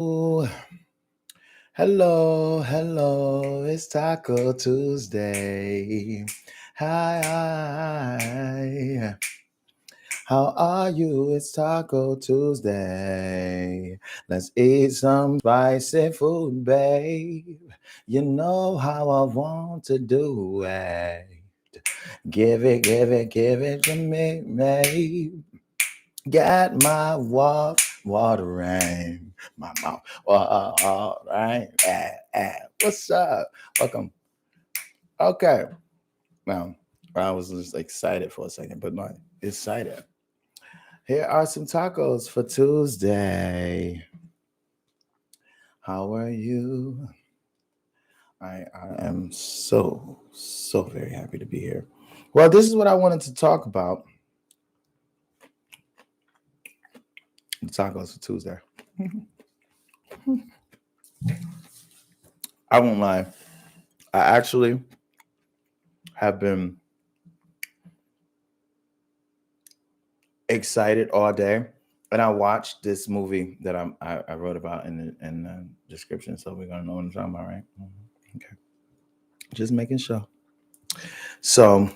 Ooh, hello, it's Taco Tuesday. Hi, how are you? It's Taco Tuesday. Let's eat some spicy food, babe. You know how I want to do it. Give it to me, babe. Get my watering, my mouth watering. What's up? Welcome. Okay. Now, I was just excited for a second, but not excited. Here are some tacos for Tuesday. How are you? I am so very happy to be here. Well, this is what I wanted to talk about. Tacos for Tuesday. I won't lie. I actually have been excited all day, and I watched this movie that I wrote about in the description, so we're gonna know what I'm talking about, right? Okay, just making sure. So,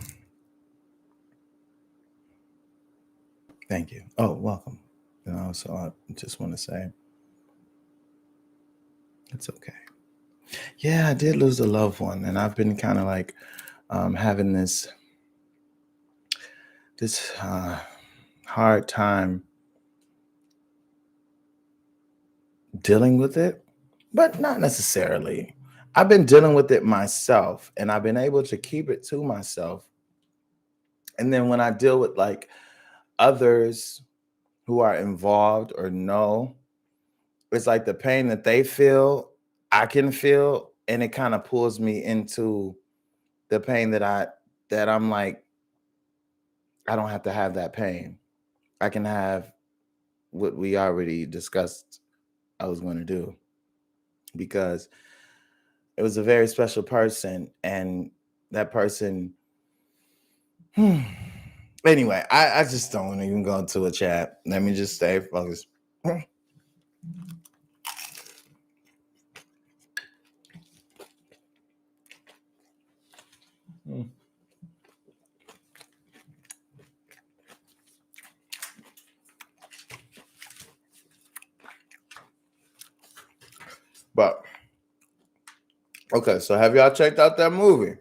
thank you. Oh, welcome. So I just want to say it's okay. Yeah, I did lose a loved one, and I've been kind of like having this hard time dealing with it, but not necessarily. I've been dealing with it myself, and I've been able to keep it to myself. And then when I deal with like others who are involved or know, it's like the pain that they feel, I can feel, and it kind of pulls me into the pain that I'm like, I don't have to have that pain. I can have what we already discussed I was going to do, because it was a very special person, and that person anyway, I just don't want to even go into a chat. Let me just stay focused. But okay, so have y'all checked out that movie,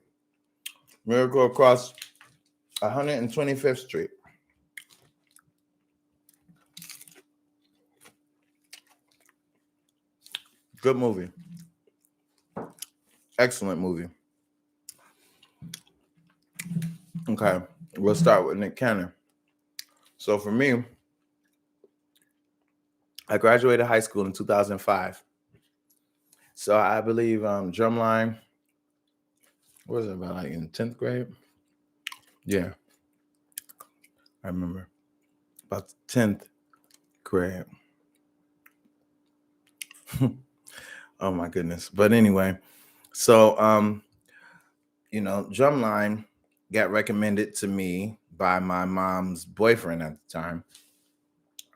Miracle Across 125th Street? Good movie. Excellent movie. Okay, we'll start with Nick Cannon. So for me, I graduated high school in 2005. So I believe drumline, what was it, about like in 10th grade? Yeah, I remember. About 10th grade. Oh my goodness. But anyway, so drumline got recommended to me by my mom's boyfriend at the time.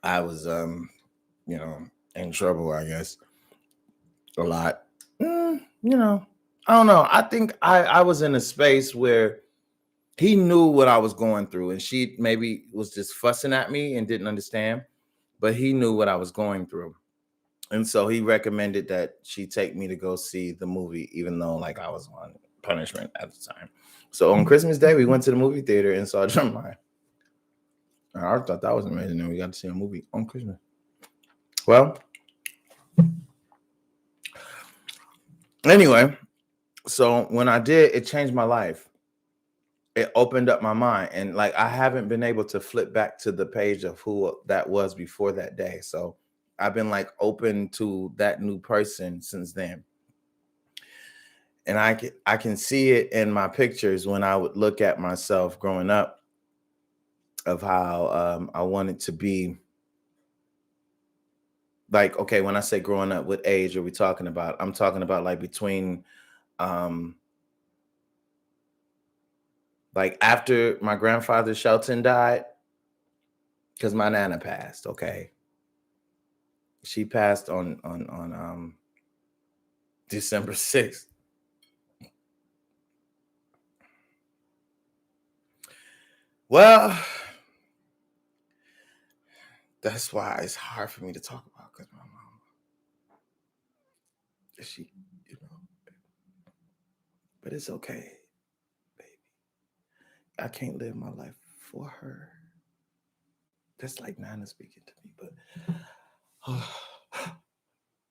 I was in trouble, I guess, a lot. I don't know. I think I was in a space where he knew what I was going through, and she maybe was just fussing at me and didn't understand, but he knew what I was going through. And so he recommended that she take me to go see the movie, even though like I was on punishment at the time. So on Christmas Day, we went to the movie theater and saw Drumline. I thought that was amazing, and we got to see a movie on Christmas. Well, anyway, so when I did, it changed my life. It opened up my mind, and like I haven't been able to flip back to the page of who that was before that day. So I've been like open to that new person since then. And I can see it in my pictures when I would look at myself growing up, of how I wanted to be. Like, okay, when I say growing up, what age are we talking about? I'm talking about like between um like after my grandfather Shelton died, because my nana passed. Okay, She passed on December 6th. Well, that's why it's hard for me to talk about, because my mom, she, but it's okay, baby. I can't live my life for her. That's like Nana speaking to me, but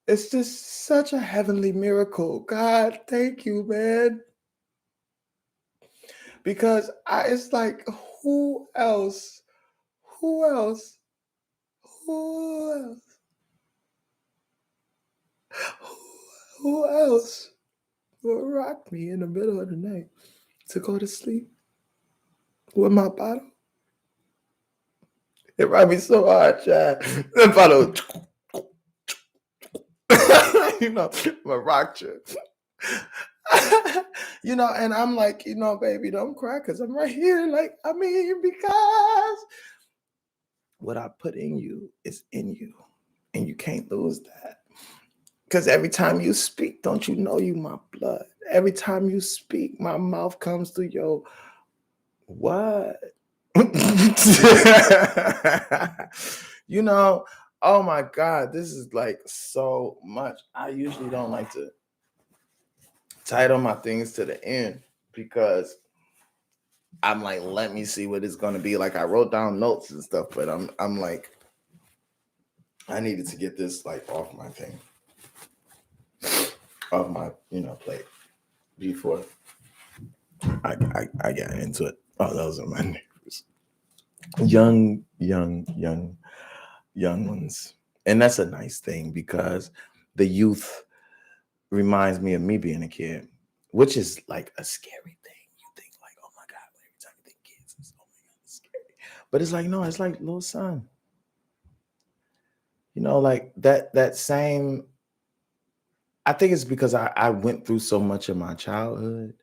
it's just such a heavenly miracle. God, thank you, man. Because it's like, who else? Who else? Who else? Who else will rock me in the middle of the night to go to sleep with my bottle? It rocked me so hard, Chad. The bottle, my rock chair. And I'm like, baby, don't cry, because I'm right here. Like, because what I put in you is in you, and you can't lose that. Because every time you speak, don't you know you my blood? Every time you speak, my mouth comes through your what? Oh my God, this is like so much. I usually don't like to title my things to the end, because I'm like, let me see what it's gonna be. Like, I wrote down notes and stuff, but I'm like, I needed to get this like off my thing, off my plate before I got into it. Oh, those are my neighbors, young ones, and that's a nice thing, because the youth reminds me of me being a kid, which is like a scary thing. You think like, oh my God, every time you think kids, it's, oh my God, it's scary. But it's like, no, it's like little son. Like that same. I think it's because I went through so much of my childhood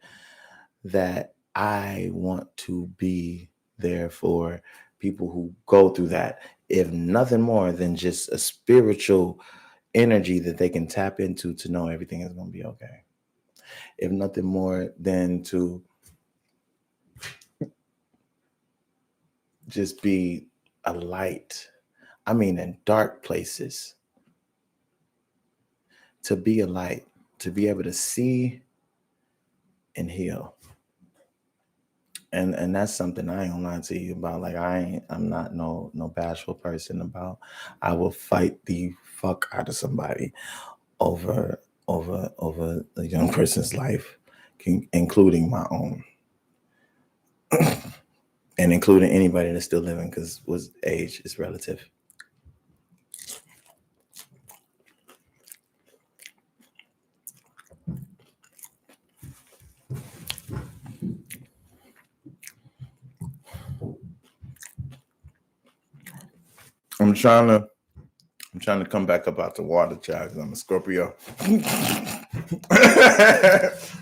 that I want to be there for people who go through that, if nothing more than just a spiritual energy that they can tap into to know everything is going to be okay. If nothing more than to just be a light. In dark places, to be a light, to be able to see and heal. And that's something I ain't gonna lie to you about. Like, I'm not no bashful person about. I will fight the fuck out of somebody over a young person's life, including my own. And including anybody that's still living, because age is relative. I'm trying to come back up out the water, child, because I'm a Scorpio.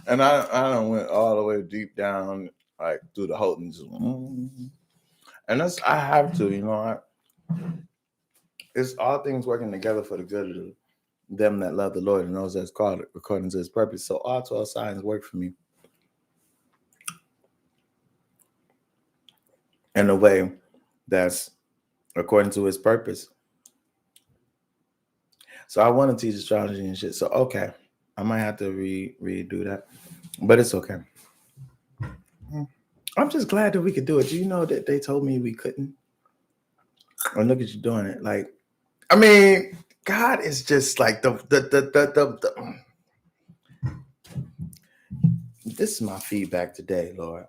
And I don't went all the way deep down, like through the whole thing. And I have to, it's all things working together for the good of them that love the Lord and those that's called according to his purpose. So all 12 signs work for me in a way that's according to his purpose. So I want to teach astrology and shit. So, okay, I might have to redo that, but it's okay. I'm just glad that we could do it. Do you know that they told me we couldn't? And look at you doing it. Like, God is just like the this is my feedback today, Lord.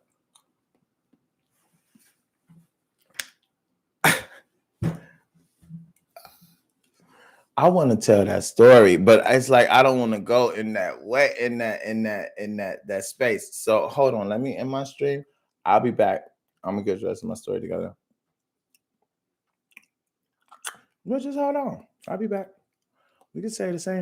I want to tell that story, but it's like I don't want to go in that way, in that space. So hold on, let me end my stream. I'll be back. I'm gonna get the rest of my story together. Well, just hold on. I'll be back. We can say the same